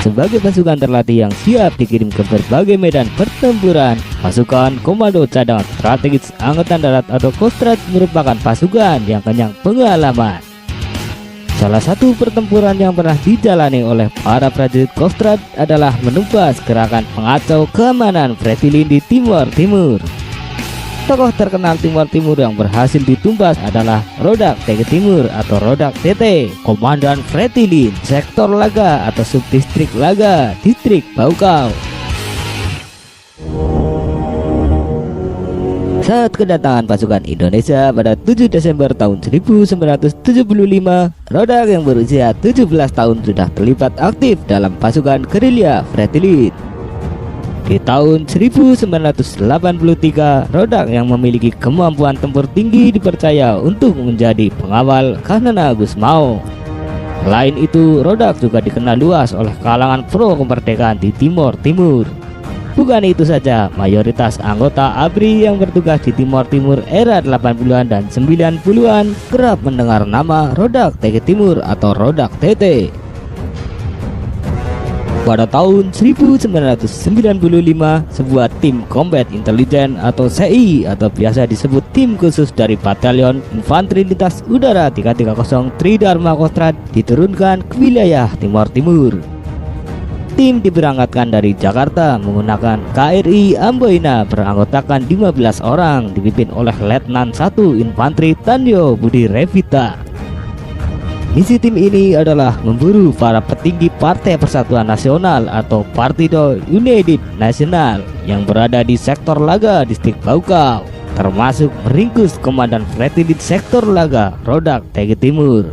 Sebagai pasukan terlatih yang siap dikirim ke berbagai medan pertempuran, pasukan komando cadangan strategis Angkatan Darat atau Kostrad merupakan pasukan yang kenyang pengalaman. Salah satu pertempuran yang pernah dijalani oleh para prajurit Kostrad adalah menumpas gerakan pengacau keamanan Fretilin di Timor Timur. Tokoh terkenal Timor Timur yang berhasil ditumpas adalah Rodak TG Timur atau Rodak TT, Komandan Fretilin, Sektor Laga atau Subdistrik Laga, Distrik Baukau. Saat kedatangan pasukan Indonesia pada 7 Desember tahun 1975, Rodak yang berusia 17 tahun sudah terlibat aktif dalam pasukan gerilya Fretilin. Di tahun 1983, Rodak yang memiliki kemampuan tempur tinggi dipercaya untuk menjadi pengawal Kahanan Agus Mao. Selain itu, Rodak juga dikenal luas oleh kalangan pro kemerdekaan di Timor Timur. Bukan itu saja, mayoritas anggota ABRI yang bertugas di Timor Timur era 80-an dan 90-an kerap mendengar nama Rodak TG Timur atau Rodak TT. Pada tahun 1995, sebuah tim Combat Intelligence atau CI atau biasa disebut tim khusus dari Batalion Infanteri Lintas Udara 330 Tridharma Kostrad diturunkan ke wilayah Timor Timur. Tim diberangkatkan dari Jakarta menggunakan KRI Amboina beranggotakan 15 orang dipimpin oleh Letnan 1 Infanteri Tandio Budi Revita. Misi tim ini adalah memburu para petinggi Partai Persatuan Nasional atau Partido United Nasional yang berada di sektor Laga Distrik Baukau, termasuk meringkus Komandan Fretilin Sektor Laga Rodak TG Timur.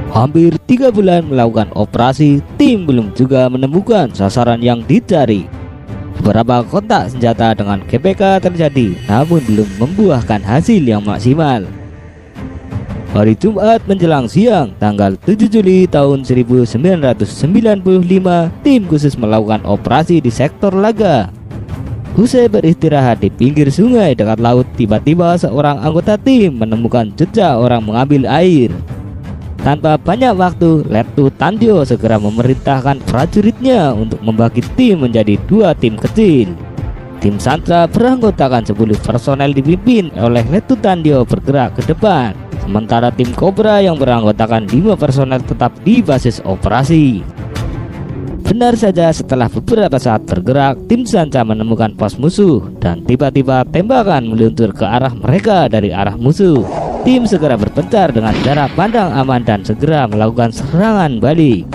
Hampir 3 bulan melakukan operasi, tim belum juga menemukan sasaran yang dicari. Beberapa kontak senjata dengan GPK terjadi, namun belum membuahkan hasil yang maksimal. Hari Jumat menjelang siang, tanggal 7 Juli tahun 1995, tim khusus melakukan operasi di sektor Laga. Usai beristirahat di pinggir sungai dekat laut, tiba-tiba seorang anggota tim menemukan jejak orang mengambil air. Tanpa banyak waktu, Lettu Tandio segera memerintahkan prajuritnya untuk membagi tim menjadi 2 tim kecil. Tim Sandra beranggotakan 10 personel dipimpin oleh Lettu Tandio bergerak ke depan, sementara tim Cobra yang beranggotakan 5 personel tetap di basis operasi. Benar saja, setelah beberapa saat bergerak, tim Sanca menemukan pos musuh dan tiba-tiba tembakan meluncur ke arah mereka dari arah musuh. Tim segera berpencar dengan jarak pandang aman dan segera melakukan serangan balik.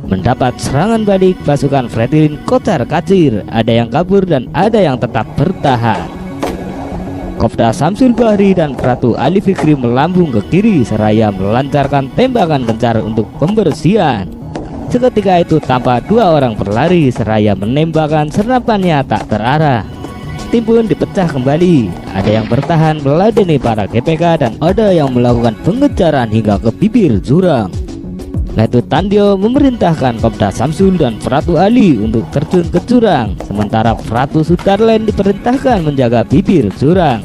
Mendapat serangan balik, pasukan Fretilin kocar-kacir, ada yang kabur dan ada yang tetap bertahan. Kopda Samsul Bahri dan Pratu Ali Fikri melambung ke kiri seraya melancarkan tembakan gencar untuk pembersihan. Seketika itu tampak 2 orang berlari seraya menembakkan senapannya tak terarah. Tim pun dipecah kembali, ada yang bertahan meladeni para GPK dan ada yang melakukan pengejaran hingga ke bibir jurang. Lettu Tandio memerintahkan Kopda Samsul dan Pratu Ali untuk terjun ke jurang, sementara Pratu Sudarlen diperintahkan menjaga bibir jurang.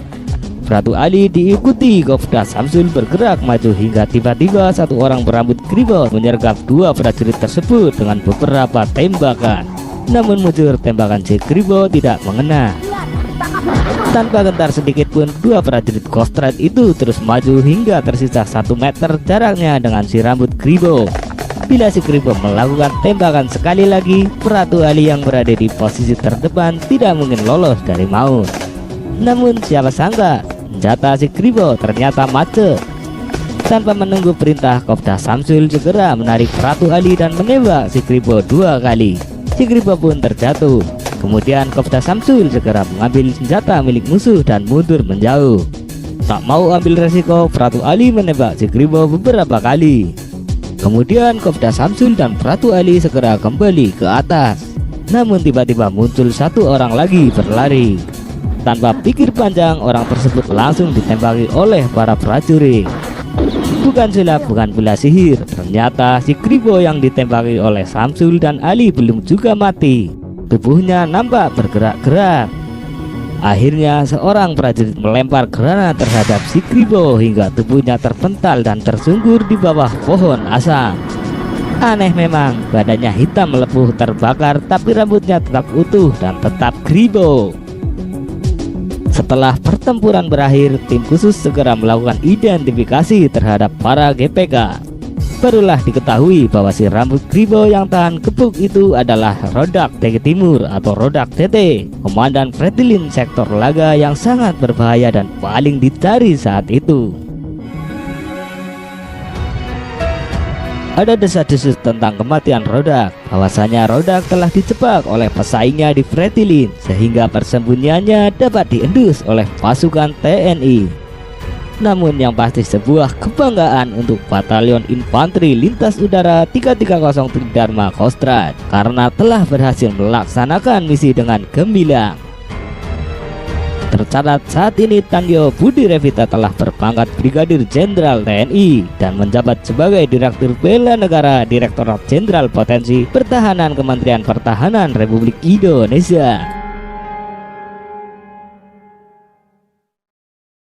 Pratu Ali diikuti Kopda Samsul bergerak maju hingga tiba-tiba satu orang berambut kribo menyergap 2 prajurit tersebut dengan beberapa tembakan. Namun mujur tembakan si kribo tidak mengena. Tanpa gentar sedikit pun, 2 prajurit Kostrad itu terus maju hingga tersisa 1 meter jaraknya dengan si rambut kribo. Bila si kribo melakukan tembakan sekali lagi, Pratu Ali yang berada di posisi terdepan tidak mungkin lolos dari maut. Namun siapa sangka, senjata si kribo ternyata macet. Tanpa menunggu perintah, Kopda Samsul segera menarik Pratu Ali dan menembak si kribo 2 kali. Si kribo pun terjatuh. Kemudian Kopda Samsul segera mengambil senjata milik musuh dan mundur menjauh. Tak mau ambil resiko, Pratu Ali menembak si kribo beberapa kali. Kemudian Kopda Samsul dan Pratu Ali segera kembali ke atas. Namun tiba-tiba muncul 1 orang lagi berlari. Tanpa pikir panjang, orang tersebut langsung ditembaki oleh para prajurit. Bukan sulap, bukan pula sihir, ternyata si kribo yang ditembaki oleh Samsul dan Ali belum juga mati. Tubuhnya nampak bergerak-gerak. Akhirnya seorang prajurit melempar granat terhadap si kribo hingga tubuhnya terpental dan tersungkur di bawah pohon asam. Aneh memang, badannya hitam melepuh terbakar tapi rambutnya tetap utuh dan tetap kribo. Setelah pertempuran berakhir, tim khusus segera melakukan identifikasi terhadap para GPK. Barulah diketahui bahwa si rambut kribo yang tahan gebuk itu adalah Rodak TG Timur atau Rodak TT, komandan Fretilin sektor Laga yang sangat berbahaya dan paling dicari saat itu. Ada desas-desus tentang kematian Rodak, bahwasanya Rodak telah dijebak oleh pesaingnya di Fretilin sehingga persembunyiannya dapat diendus oleh pasukan TNI. Namun yang pasti sebuah kebanggaan untuk Batalion Infanteri Lintas Udara 330 Tridharma Kostrad karena telah berhasil melaksanakan misi dengan gemilang. Tercatat saat ini Tandyo Budi Revita telah berpangkat Brigadir Jenderal TNI dan menjabat sebagai Direktur Bela Negara Direktorat Jenderal Potensi Pertahanan Kementerian Pertahanan Republik Indonesia.